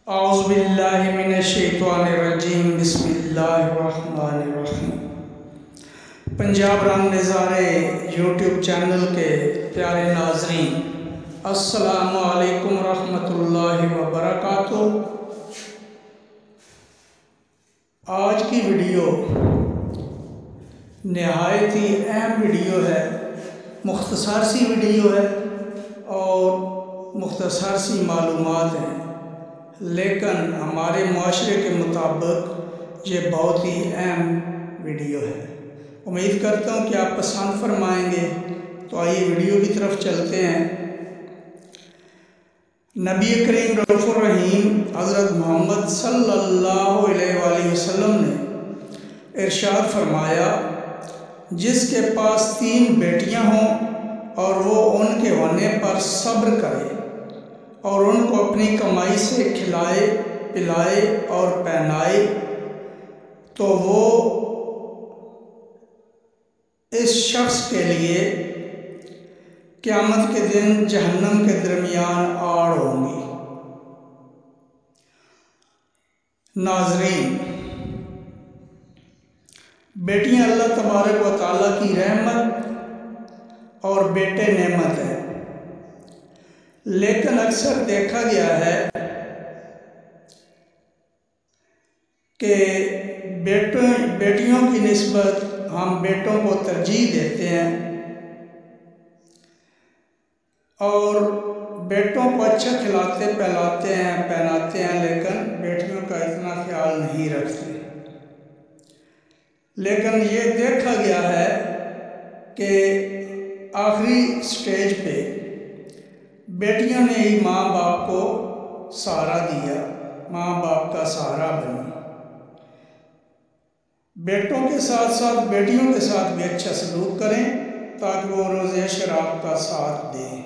اعوذ باللہ من الشیطان الرجیم بسم اللہ الرحمن الرحیم۔ پنجاب رنگ نظارے یوٹیوب چینل کے پیارے ناظرین، السلام علیکم ورحمۃ اللہ وبرکاتہ۔ آج کی ویڈیو نہایت ہی اہم ویڈیو ہے، مختصر سی ویڈیو ہے اور مختصر سی معلومات ہیں، لیکن ہمارے معاشرے کے مطابق یہ بہت ہی اہم ویڈیو ہے۔ امید کرتا ہوں کہ آپ پسند فرمائیں گے، تو آئیے ویڈیو کی طرف چلتے ہیں۔ نبی کریم رؤوف الرحیم حضرت محمد صلی اللہ علیہ وآلہ وسلم نے ارشاد فرمایا، جس کے پاس 3 بیٹیاں ہوں اور وہ ان کے ہونے پر صبر کرے اور ان کو اپنی کمائی سے کھلائے پلائے اور پہنائے، تو وہ اس شخص کے لیے قیامت کے دن جہنم کے درمیان آڑ ہوں گی۔ ناظرین، بیٹیاں اللہ تبارک و تعالیٰ کی رحمت اور بیٹے نعمت ہے، لیکن اکثر دیکھا گیا ہے کہ بیٹیوں کی نسبت ہم بیٹوں کو ترجیح دیتے ہیں اور بیٹوں کو اچھا کھلاتے پلاتے ہیں پہناتے ہیں، لیکن بیٹیوں کا اتنا خیال نہیں رکھتے۔ لیکن یہ دیکھا گیا ہے کہ آخری سٹیج پہ بیٹیوں نے ہی ماں باپ کو سہارا دیا، ماں باپ کا سہارا بنی۔ بیٹوں کے ساتھ ساتھ بیٹیوں کے ساتھ بھی اچھا سلوک کریں تاکہ وہ روزِ شراب کا ساتھ دیں۔